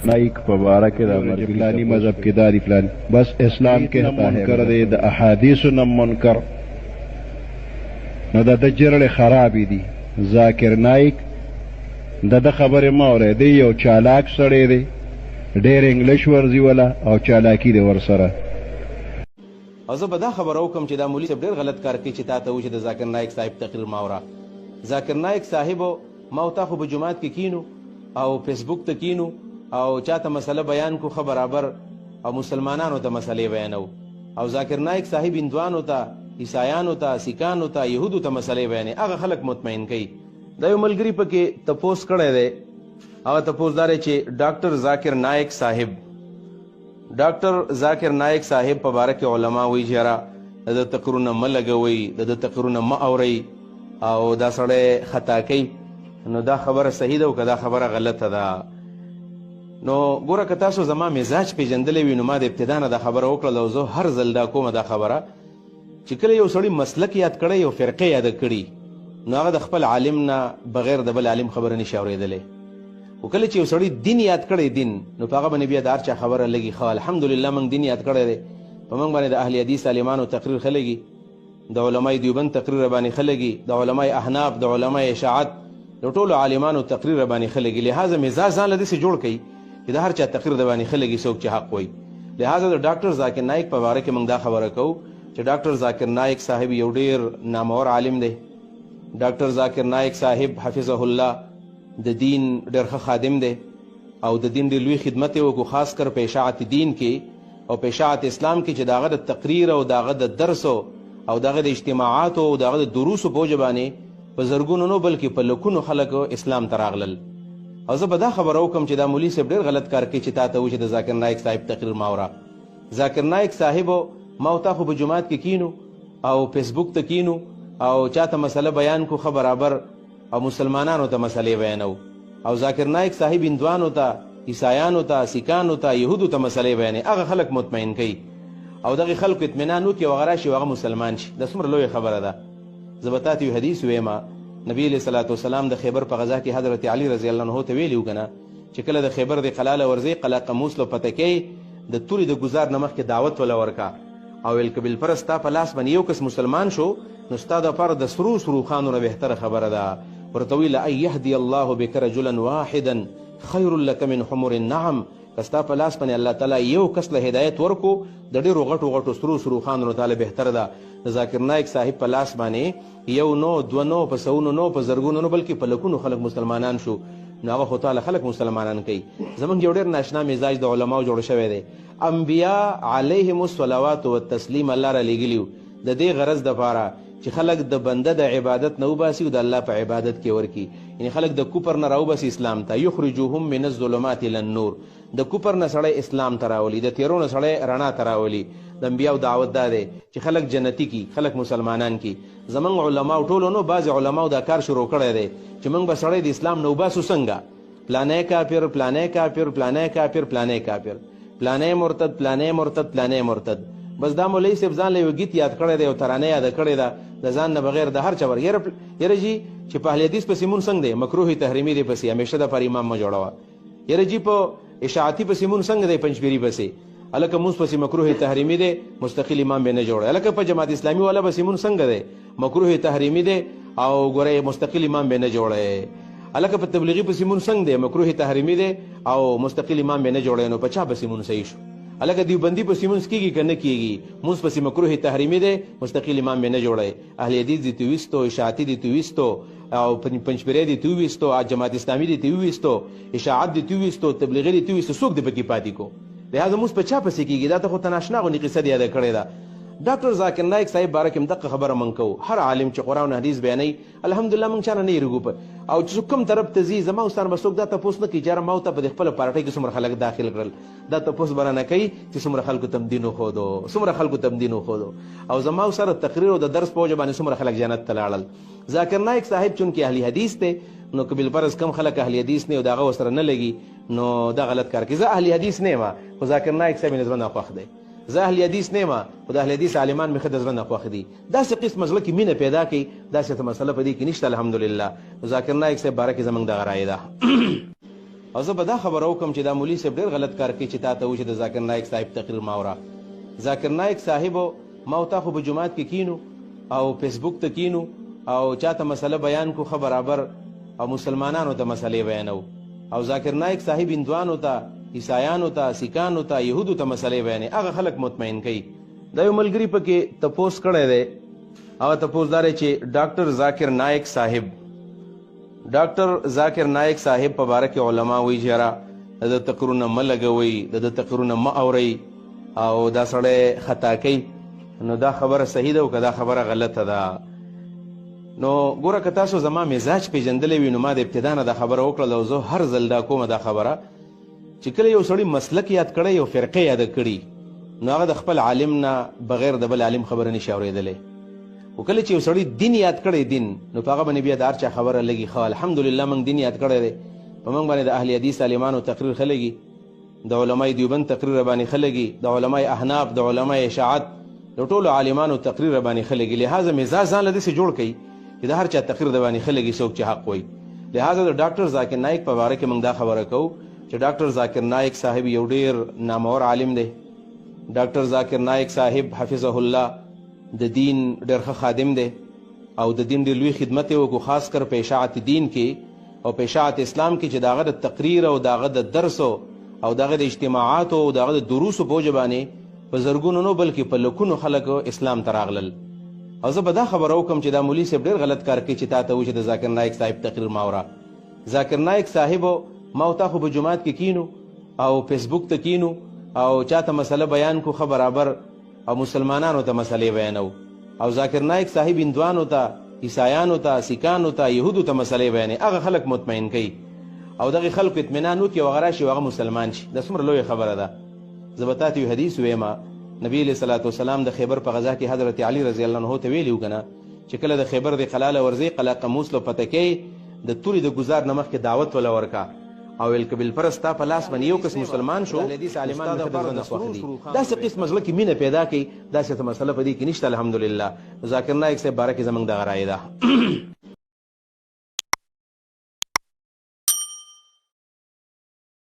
نائک پبارہ کے دا مرد فلانی مذہب کے داری فلانی بس اسلام کہتا ہے منکر دے دا احادیث نم منکر نو دا دجرل خرابی دی ذاکر نائک دا خبر مورے دی یو چالاک سڑے دی ډیر انګلیش ورزی ولا او چالاکی دی ورسره او زه به دا خبره وکم چې دا مولوي صاحب ډېر غلط کار کوي چې تا ته و چې د ذاکر نایک صاحب تقریر ما وره ذاکر نایک صاحبو ما او تا خو په جومات کې کینو او فیسبوک ته کینو او چاته مسله بیان کو خو برابر او مسلمانانو ته مسلې بیانو او ذاکر نایک صاحب هندوانو ته عیسایانو ته سیکانو ته یهودو ته مسلې بیانې هغه خلک مطمئن کوي دا یو ملګري پکې تپوس کړی دی هغه تپوس دا دی چې ډاکټر ذاکر نایک صاحب ډاکټر ذاکر نایک صاحب په باره کې علما وایي چې یاره د تقریرونه مه لګوئ د تقریرونه مه اورئ او دا سړی خطا کوي نو دا خبره صحیح ده او که دا خبره غلطه ده نو ګوره که تاسو زما مزاج پیژندلی وي نو ما د ابتدا نه دا خبره وکړله او زه هر ځل دا کومه دا خبره چې کله یو سړي مسلک یاد کړی یو فرقه یاده کړي نو هغه د خپل عالم نه بغیر د بل عالم خبره نشي اورېدلی او کله چې یو سړی دین یاد کړی دین نو په هغه باندې بیا د هر چا خبره لګي ښه الحمدلله موږ دین یاد کړی دی په موږ باندې د اهل حدیث عالمانو تقریر ښه لګي د علمای دیوبند تقریر باندې ښه لګي د علمای احناف د علمای اشاعت د ټولو عالمانو تقریر باندې ښه لګي لهذا مزاج ځان له داسې جوړ کړي چې د هر چا تقریر د باندې ښه لګي څوک چې حق وایي لهذا د ډاکټر ذاکر نایک په باره کې موږ دا خبره کوو چې ډاکټر ذاکر نایک صاحب یو ډېر نامور عالم دی ډاکټر ذاکر نایک صاحب حفظه الله د دین ډېر ښه خادم دی او د دین ډېر لوی خدمت یې وکړو خاص کر په اشاعت دین کې او په اشاعت اسلام کې چې د هغه د تقریر او د هغه د درسو او د هغه د اجتماعاتو او د هغه د دروسو په وجه باندې په زرګونو نه بلکې په لکونو خلک اسلام ته راغلل او زه به دا خبره وکړم چې دا مولوي صاحب ډېر غلط کار کوي چې تا ته و چې د ذاکر نایک صاحب تقریر ما وره ذاکر نایک صاحبو ما او تا خو په جومات کې کینو او فیسبوک ته کینو او چاته مسله بیان کو خو برابر او مسلمانانو ته مسلې بیانو او ذاکر نایک صاحب هندوانو ته عیسایانو ته سیکانو ته یهودو ته مسلې بیانې هغه خلک مطمئن کوي او دغه خلکو اطمینان وکړي او هغه راشي او هغه مسلمان شي دا څومره لویه خبره ده زه به تا ته یو حدیث ویمه نبی علیه صلات وسلام د خیبر په غزا کې حضرت علی رضی الله عنه ته ویلي و که نه چې کله د خیبر د قلعه له ورځئ قلعه قموس له پته کوي د تورې د ګزار نه مخکې دعوت وله ورکه او ویل که بالفرض ستا په لاس باندې یو کس مسلمان شو نو ستا دپاره د سرو سروخانو نه بهتره خبره ده ورته ویل ان یهدي الله بک رجلا واحدا خیر لک من حمر النعم که ستا په لاس باندې الله تعالی یو کس له هدایت ورکو د ډېرو غټو غټو سرو سروخانو نه تعالی بهتره ده د ذاکر نایک صاحب په لاس باندې یو نو دوه نو په سوونو نو په زرګونو نو بلکې په لکونو خلک مسلمانان شو نو هغه خو تعالی خلک مسلمانان کوي زمونږ یو ډېر ناشنا مزاج د علماو جوړ شوی دی انبیا علیهم الصلوات والتسلیم الله را لیږلي د دې غرض دپاره چې خلک د بنده د عبادت نه وباسي او د الله په عبادت کې ورکي یعنی خلک د کوپر نه راوباسي اسلام ته یخرجوهم من الظلمات الى النور د کوپر نه سړی اسلام ته راولي د تیرو نه سړی رڼا ته راولي د انبیاو دعوت دا دی چې خلک جنتي کی خلک مسلمانان کی زمونږ علماو ټولو نو بعضې علماو دا کار شروع کړی دی چې موږ به سړی د اسلام نه وباسو څنګه پلانی کافر پلانی کافر پلانی کافر پلانی کافر پلانی مرتد پلانی مرتد پلانی مرتد بس دا مولوي صاحب ځان له یو گیت یاد کړی دی او ترانه یاده کړې ده د ځان نه بغیر د هر چا ور یره جي چې په اهل حدیث پسې مونږ څنګه دی مکروه تحریمي دی پسې همیشه د پر امام ما جوړوه یره جي په اشاعتي پسې مونږ څنګه دی پنځپيري پسې الکه مونږ پسې مکروه تحریمي دی مستقل امام به نه جوړه الکه په جماعت اسلامي والا پسې مونږ څنګه دی مکروه تحریمي دی او ګوره مستقل امام به نه جوړه الکه په تبلیغي پسې مونږ څنګه دی مکروه تحریمي دی او مستقل امام به نه جوړه نو په چا پسې مونږ صحیح شو الکه دیوبندي پسې مونږ کېږي که نه کېږي مونږ پسې مکروه تحریمي دی مستقل امام به نه جوړی اهل حدیث دې ته ویستو اشاعتي دې ته ویستو او پنجپیری دې ته ویستو جماعت اسلامي دې ته ویستو اشاعت دې ته ویستو تبلیغي دې ته ویستو څوک دې پکې پاتې کو لهذا مونږ په چا پسې کېږي دا ته خو ته ناشنا غوندې قصه دې یاده کړې ده ډاکټر ذاکر نایک صاحب باره کې هم دغه خبره من کوو هر عالم چې قرآن حدیث بیانوي الحمدلله موږ چا نه یېرېږو او چې کوم طرف ته ځي زما استاد به څوک دا تپوس نه کوي چې یاره ما ورته په دې خپله پارټۍ کې څومره خلک داخل کړل دا تپوس به رانه کوي چې څومره خلکو ته م دین وښودو څومره خلکو ته م دین وښودو او زما سره تقریر او د درس په وجه باندې څومره خلک جنت ته لاړل ذاکر نایک صاحب چونکې اهل حدیث دی نو که بالفرض کم خلک اهل حدیث نه او د هغه ورسره نه لګي نو دا غلط کار کوي زه اهل حدیث نه یم خو ذاکر نایک صاحب مې د زړه نه خوښ دی زه اهل حدیث نه یم خو د اهل حدیث عالمان مې ښه د زړه نه خوښ دي داسې قسمه زړه کې مینه پیدا کوي داسې ته مسله په دې کې نشته الحمدلله ذاکر نایک صاحب باره کې زموږ دغه رایې ده او زه به دا خبره وکړم چې دا مولوي صاحب ډېر غلط کار کوي چې تا ته وایي چې د ذاکر نایک صاحب تقریر ما اوره. ذاکر نایک صاحبو ما او تا خو په جومات کې کینو او فیسبوک ته کینو او چاته مسله بیان کو خو برابر او مسلمانانو ته مسلې بیانو او ذاکر نایک صاحب هندوانو ته عیسایانو ته سیکانو ته یهودو ته مسلې بیانې هغه خلک مطمئن کوي. دا یو ملګري پکې تپوس کړی دی هغه تپوس دا دی چې ډاکټر ذاکر نایک صاحب په باره کې علما وایي چې یاره د ده تقریرونه مه لګوئ د ده تقریرونه مه اورئ او دا سړی خطا کوي. نو دا خبره صحیح ده او که دا خبره غلطه ده. نو ګوره که تاسو زما مزاج پیژندلی وي نو ما د ابتدا نه دا خبره وکړله او زه هر ځل دا کومه دا خبره چې کله یو سړی مسلک یاد کړی یو فرقه یاده کړي نو هغه د خپل عالم نه بغیر د بل عالم خبره نشي اورېدلی. خو کله چې یو سړی دین یاد کړی دین نو په هغه باندې بیا د هر چا خبره لګي. ښه الحمدلله موږ دین یاد کړی دی په موږ باندې د اهل حدیث عالمانو تقریر ښه لګي د علمای دیوبند تقریر باندې ښه لګي د علمای احناف د علمای اشاعت د ټولو عالمانو تقریر باندې ښه لګي. لهذا مزاج ځان له داسې جوړ کړئ چې د هر چا تقریر د باندې ښه لګي څوک چې حق وایي. لهذا د ډاکټر ذاکر نایک په باره کې موږ دا خبره کوو چې ډاکټر ذاکر نایک صاحب یو ډېر نامور عالم دی. ډاکټر ذاکر نایک صاحب حفظه الله د دین ډېر ښه خادم دی او د دین ډېر لوی خدمت یې وکړو خاص کر په اشاعت دین کې او په اشاعت اسلام کې چې د هغه د تقریر او د هغه د درسو او د هغه د اجتماعاتو او د هغه د دروسو په وجه باندې په زرګونو نو بلکې په لکونو خلک اسلام ته راغلل. او زه به دا خبره وکړم چې دا مولوي صاحب ډېر غلط کار کوي چې تا ته وایي چې د ذاکر نایک صاحب تقریر ما اوره. ذاکر نایک صاحبو ما او تا خو په جومات کې کینو او فیسبوک ته کینو او چاته مسله بیان کو خو برابر او مسلمانانو ته مسلې بیانو او ذاکر نایک صاحب هندوانو ته عیسایانو ته سیکانو ته یهودو ته مسلې بیانې هغه خلک مطمئن کوي او دغه خلکو اطمینان وکړي او هغه راشي او هغه مسلمان شي. دا څومره لویه خبره ده. زه به تا ته یو حدیث ویمه نبی علیه صلات وسلام د خیبر په غزا کې حضرت علی رضی الله عنه ته ویلي و که نه چې کله د خیبر د قلعه له ورځې قلعه قموس له فتح کوي د تورې د ګزار نه مخکې دعوت وله ورکه او ویل که بالفرض ستا په لاس باندې یو کس مسلمان شو داسې قسمه زړه کې مینه پیدا کوي داسې ته مسله په دې کې نشته. الحمدلله ذاکر نایک صاحب باره کې زموږ دغه رایې ده.